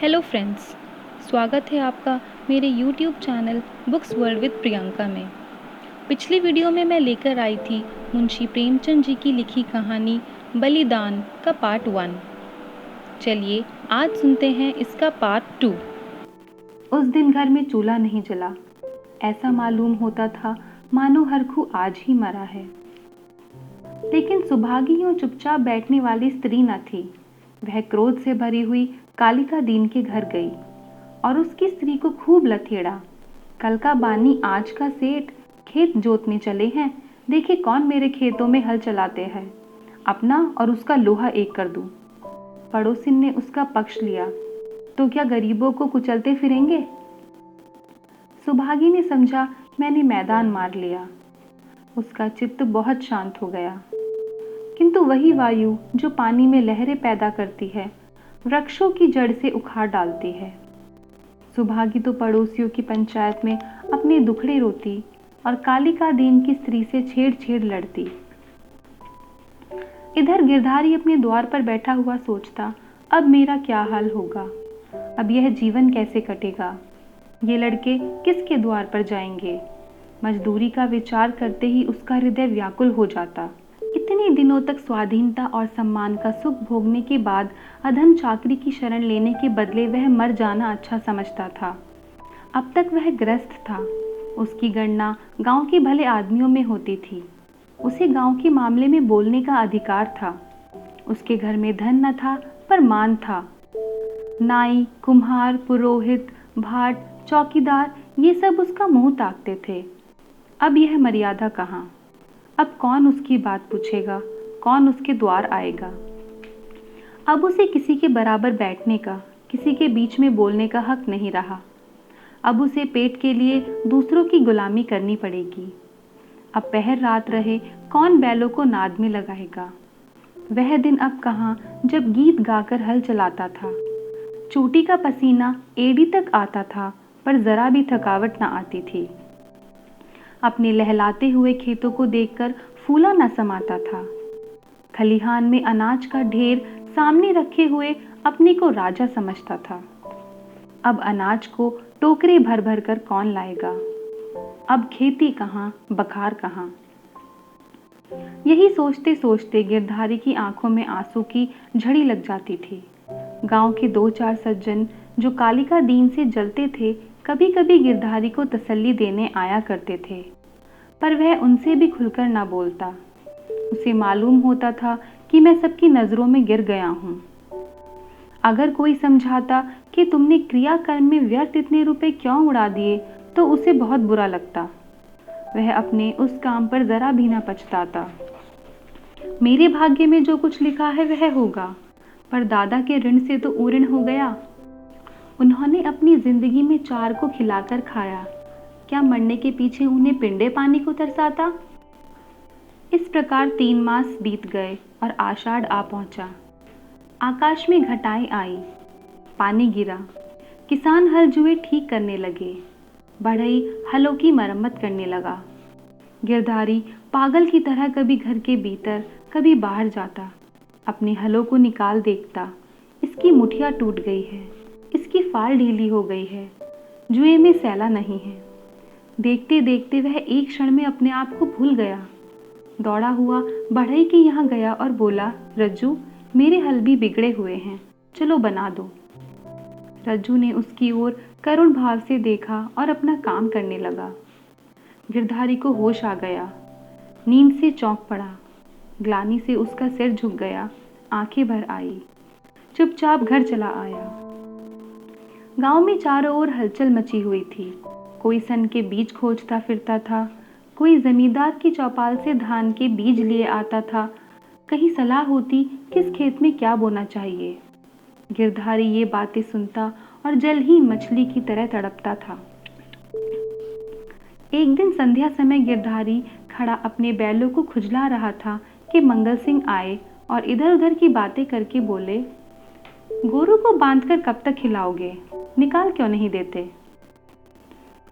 Hello friends, स्वागत है आपका मेरे YouTube channel books world with Priyanka में। पिछली वीडियो में मैं लेकर आई थी मुंशी प्रेमचंद जी की लिखी कहानी बलिदान का पार्ट 1। चलिए आज सुनते हैं इसका पार्ट 2। उस दिन घर में चूल्हा नहीं जला। ऐसा मालूम होता था मानो हरखू आज ही मरा है। लेकिन सुभागी यूं चुपचाप बैठने वाली स्त्री न थी। वह क्रोध से भरी हुई कालिका दीन के घर गई और उसकी स्त्री को खूब लथेड़ा। कल का बानी आज का सेठ, खेत जोतने चले हैं, देखे कौन मेरे खेतों में हल चलाते हैं, अपना और उसका लोहा एक कर दूं। पड़ोसिन ने उसका पक्ष लिया, तो क्या गरीबों को कुचलते फिरेंगे। सुभागी ने समझा मैंने मैदान मार लिया। उसका चित्त बहुत शांत हो गया। किंतु वही वायु जो पानी में लहरें पैदा करती है, वृक्षों की जड़ से उखाड़ डालती है। सुभागी तो पड़ोसियों की पंचायत में अपने दुखड़े रोती और कालिका दीन की स्त्री से छेड़ लड़ती। इधर गिरधारी अपने द्वार पर बैठा हुआ सोचता, अब मेरा क्या हाल होगा, अब यह जीवन कैसे कटेगा, ये लड़के किसके द्वार पर जाएंगे। मजदूरी का विचार करते ही उसका हृदय व्याकुल हो जाता। इतने दिनों तक स्वाधीनता और सम्मान का सुख भोगने के बाद अधम चाकरी की शरण लेने के बदले वह मर जाना अच्छा समझता था। अब तक वह ग्रस्त था। उसकी गणना गांव के भले आदमियों में होती थी। उसे गांव के मामले में बोलने का अधिकार था। उसके घर में धन न था पर मान था। नाई, कुम्हार, पुरोहित, भाट, चौकीदार ये सब उसका मुंह ताकते थे। अब यह मर्यादा कहाँ। अब कौन उसकी बात पूछेगा, कौन उसके द्वार आएगा। अब उसे किसी के बराबर बैठने का, किसी के बीच में बोलने का हक नहीं रहा। अब उसे पेट के लिए दूसरों की गुलामी करनी पड़ेगी। अब पहर रात रहे कौन बैलों को नाद में लगाएगा। वह दिन अब कहाँ जब गीत गाकर हल चलाता था। चोटी का पसीना एड़ी तक आता था पर जरा भी थकावट न आती थी। अपने लहलाते हुए खेतों को देखकर फूला न समाता था। खलिहान में अनाज का ढेर सामने रखे हुए अपने को राजा समझता था। अब अनाज को टोकरे भर भर कर कौन लाएगा। अब खेती कहाँ, बखार कहाँ। यही सोचते सोचते गिरधारी की आंखों में आंसू की झड़ी लग जाती थी। गांव के 2-4 सज्जन जो कालिका दीन से जलते थे, कभी कभी गिरधारी को तसल्ली देने आया करते थे, पर वह उनसे भी खुलकर न बोलता। उसे मालूम होता था कि मैं सबकी नजरों में गिर गया हूं। अगर कोई समझाता कि तुमने क्रियाकर्म में व्यर्थ इतने रुपए क्यों उड़ा दिए, तो उसे बहुत बुरा लगता। वह अपने उस काम पर जरा भी न पछताता। मेरे भाग्य में जो कुछ लिखा है वह होगा, पर दादा के ऋण से तो ऊऋण हो गया। उन्होंने अपनी जिंदगी में 4 को खिलाकर खाया, क्या मरने के पीछे उन्हें पिंडे पानी को तरसाता। इस प्रकार 3 मास बीत गए और आषाढ़ आ पहुंचा। आकाश में घटाएं आई, पानी गिरा। किसान हल जुए ठीक करने लगे। बढ़ई हलों की मरम्मत करने लगा। गिरधारी पागल की तरह कभी घर के भीतर कभी बाहर जाता। अपने हलों को निकाल देखता, इसकी मुठिया टूट गई है, इसकी फाल ढीली हो गई है, जुए में सैला नहीं है। देखते देखते वह एक क्षण में अपने आप को भूल गया। दौड़ा हुआ बढ़ई के यहाँ गया और बोला, रज्जू मेरे हल भी बिगड़े हुए हैं, चलो बना दो। रज्जू ने उसकी ओर करुण भाव से देखा और अपना काम करने लगा। गिरधारी को होश आ गया। नींद से चौंक पड़ा। ग्लानि से उसका सिर झुक गया, आंखें भर आई। चुपचाप घर चला आया। गांव में चारों ओर हलचल मची हुई थी। कोई सन के बीज खोजता फिरता था, कोई जमींदार की चौपाल से धान के बीज लिए आता था। कहीं सलाह होती किस खेत में क्या बोना चाहिए। गिरधारी ये बातें सुनता और जल ही मछली की तरह तड़पता था। एक दिन संध्या समय गिरधारी खड़ा अपने बैलों को खुजला रहा था कि मंगल सिंह आए और इधर उधर की बातें करके बोले, गोरू को बांधकर कब तक खिलाओगे, निकाल क्यों नहीं देते।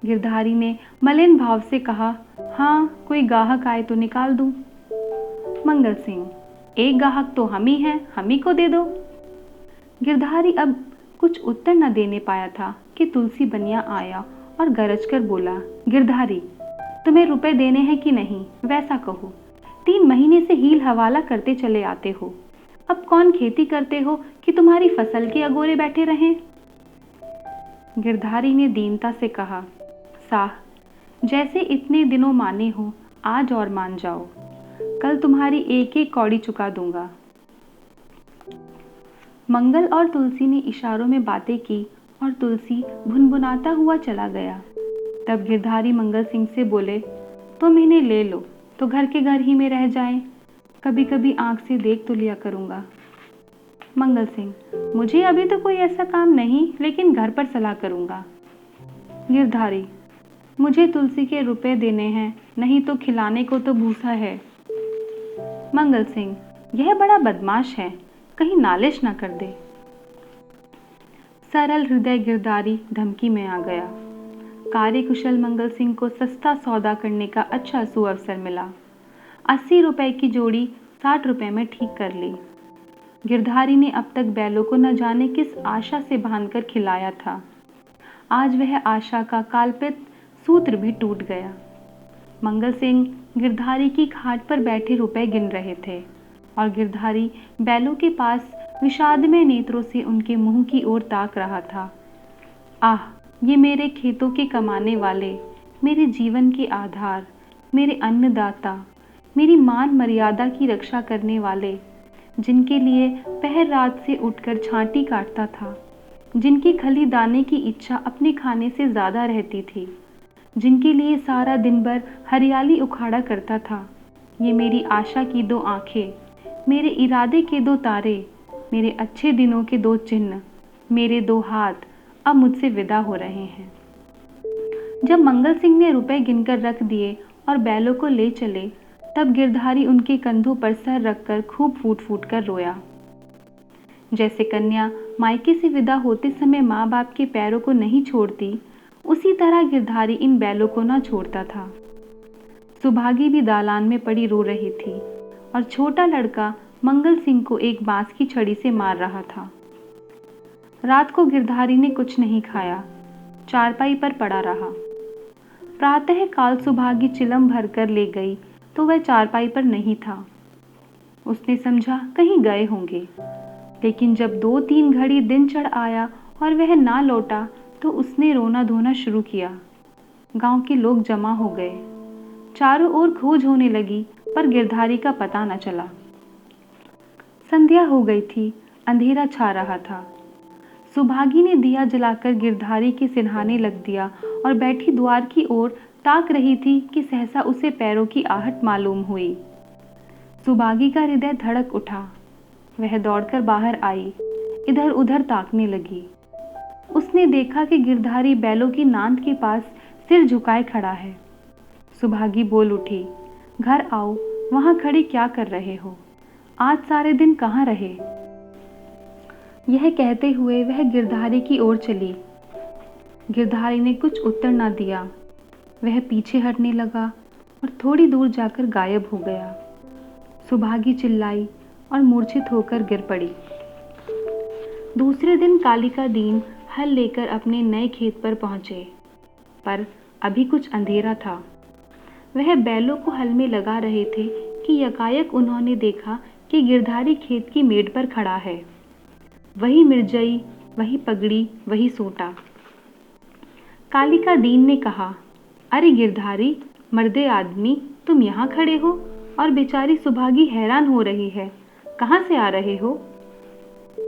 गिरधारी ने मलिन भाव से कहा, हाँ कोई गाहक आए तो निकाल दूं। मंगल सिंह, एक गाहक तो हम ही हैं, हम ही को दे दो। गिरधारी अब कुछ उत्तर न देने पाया था कि तुलसी बनिया आया और गरज कर बोला, गिरधारी, तुम्हें रुपए देने हैं कि नहीं, वैसा कहो। 3 महीने से हील हवाला करते चले आते हो, अब कौन खेती करते हो कि तुम्हारी फसल के अगोरे बैठे रहें। गिरधारी ने दीनता से कहा, साह, जैसे इतने दिनों माने हो, आज और मान जाओ, कल तुम्हारी एक एक कौड़ी चुका दूंगा। मंगल और तुलसी ने इशारों में बातें की और तुलसी भुनभुनाता हुआ चला गया। तब गिरधारी मंगल सिंह से बोले, तुम इन्हें ले लो तो घर के घर ही में रह जाएं, कभी कभी आंख से देख तो लिया करूंगा। मंगल सिंह, मुझे अभी तो कोई ऐसा काम नहीं, लेकिन घर पर सलाह करूंगा। गिरधारी, मुझे तुलसी के रुपए देने हैं, नहीं तो खिलाने को तो भूसा है। मंगल सिंह, यह बड़ा बदमाश है, कहीं नालिश ना कर दे। सरल हृदय गिरधारी धमकी में आ गया। कार्यकुशल मंगल सिंह को सस्ता सौदा करने का अच्छा सुअवसर मिला। 80 रुपए की जोड़ी 60 रुपए में ठीक कर ली। गिरधारी ने अब तक बैलों को न जाने किस आशा से बांधकर खिलाया था, आज वह आशा का काल्पित सूत्र भी टूट गया। मंगल सिंह गिरधारी की खाट पर बैठे रुपए गिन रहे थे और गिरधारी बैलों के पास विषादमय नेत्रों से उनके मुंह की ओर ताक रहा था। आह, ये मेरे खेतों के कमाने वाले, मेरे जीवन के आधार, मेरे अन्नदाता, मेरी मान मर्यादा की रक्षा करने वाले, जिनके लिए पहर रात से उठकर छांटी काटता था, जिनकी खली दाने की इच्छा अपने खाने से ज़्यादा रहती थी, जिनके लिए सारा दिन भर हरियाली उखाड़ा करता था, ये मेरी आशा की 2 आंखें, मेरे इरादे के 2 तारे, मेरे अच्छे दिनों के 2 चिन्ह, मेरे 2 हाथ अब मुझसे विदा हो रहे हैं। जब मंगल सिंह ने रुपए गिनकर रख दिए और बैलों को ले चले, तब गिरधारी उनके कंधों पर सर रखकर खूब फूट फूट कर रोया। जैसे कन्या मायके से विदा होते समय माँ बाप के पैरों को नहीं छोड़ती, उसी तरह गिरधारी इन बैलों को न छोड़ता था। सुभागी भी दालान में पड़ी रो रही थी और छोटा लड़का मंगल सिंह को एक बांस की छड़ी से मार रहा था। रात को गिरधारी ने कुछ नहीं खाया, चारपाई पर पड़ा रहा। प्रातः काल सुभागी चिलम भरकर ले गई तो वह चारपाई पर नहीं था। उसने समझा कहीं गए होंगे, लेकिन जब 2-3 घड़ी दिन चढ़ आया और वह ना लौटा तो उसने रोना धोना शुरू किया। गांव के लोग जमा हो गए, चारों ओर खोज होने लगी, पर गिरधारी का पता न चला। संध्या हो गई थी, अंधेरा छा रहा था। सुभागी ने दिया जलाकर गिरधारी के सिरहाने लग दिया और बैठी द्वार की ओर ताक रही थी कि सहसा उसे पैरों की आहट मालूम हुई। सुभागी का हृदय धड़क उठा। वह दौड़कर बाहर आई, इधर उधर ताकने लगी। उसने देखा कि गिरधारी बैलों की नांद के पास सिर झुकाए खड़ा है। सुभागी बोल उठी, घर आओ, वहां खड़े क्या कर रहे हो? आज सारे दिन कहाँ रहे? यह कहते हुए वह गिरधारी की ओर चली। गिरधारी ने कुछ उत्तर न दिया। वह पीछे हटने लगा और थोड़ी दूर जाकर गायब हो गया। सुभागी चिल्लाई और मूर्छित होकर गिर पड़ी। दूसरे दिन कालिका दीन हल लेकर अपने नए खेत पर पहुंचे, पर अभी कुछ अंधेरा था। वह बैलों को हल में लगा रहे थे कि यकायक उन्होंने देखा कि गिरधारी खेत की मेड़ पर खड़ा है। वही मिर्जई, वही पगड़ी, वही सोटा। कालिका दीन ने कहा, अरे गिरधारी, मर्दे आदमी, तुम यहाँ खड़े हो? और बेचारी सुभागी हैरान हो रही है, कहाँ से आ रहे हो?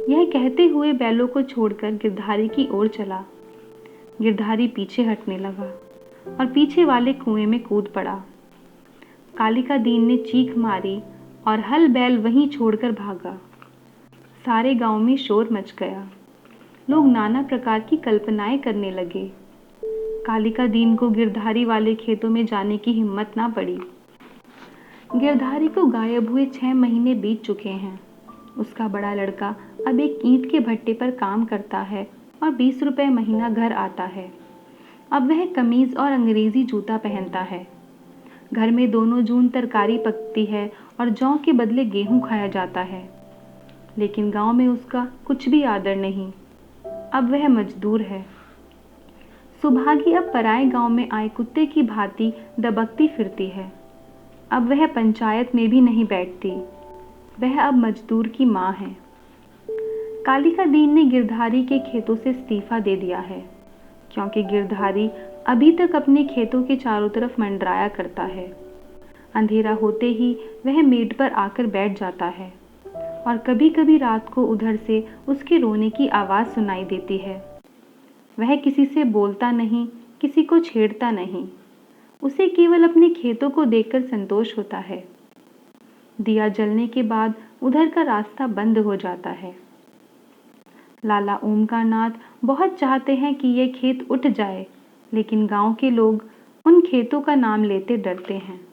यह कहते हुए बैलों को छोड़कर गिरधारी की ओर चला। गिरधारी पीछे हटने लगा और पीछे वाले कुएं में कूद पड़ा। कालिका दीन ने चीख मारी और हल बैल वहीं छोड़कर भागा। सारे गांव में शोर मच गया। लोग नाना प्रकार की कल्पनाएं करने लगे। कालिका दीन को गिरधारी वाले खेतों में जाने की हिम्मत ना पड़ी। गिरधारी को गायब हुए 6 महीने बीत चुके हैं। उसका बड़ा लड़का अब एक ईंट के भट्टे पर काम करता है और 20 रुपए महीना घर आता है। अब वह कमीज और अंग्रेजी जूता पहनता है। घर में दोनों जून तरकारी पकती है और जौ के बदले गेहूं खाया जाता है। लेकिन गांव में उसका कुछ भी आदर नहीं। अब वह मजदूर है। सुभागी अब पराए गांव में आए कुत्ते की भांति दबकती फिरती है। अब वह पंचायत में भी नहीं बैठती। वह अब मजदूर की माँ है। कालिका दीन ने गिरधारी के खेतों से इस्तीफा दे दिया है, क्योंकि गिरधारी अभी तक अपने खेतों के चारों तरफ मंडराया करता है। अंधेरा होते ही वह मेड पर आकर बैठ जाता है और कभी कभी रात को उधर से उसके रोने की आवाज़ सुनाई देती है। वह किसी से बोलता नहीं, किसी को छेड़ता नहीं। उसे केवल अपने खेतों को देखकर संतोष होता है। दिया जलने के बाद उधर का रास्ता बंद हो जाता है। लाला ओमकारनाथ बहुत चाहते हैं कि ये खेत उठ जाए, लेकिन गांव के लोग उन खेतों का नाम लेते डरते हैं।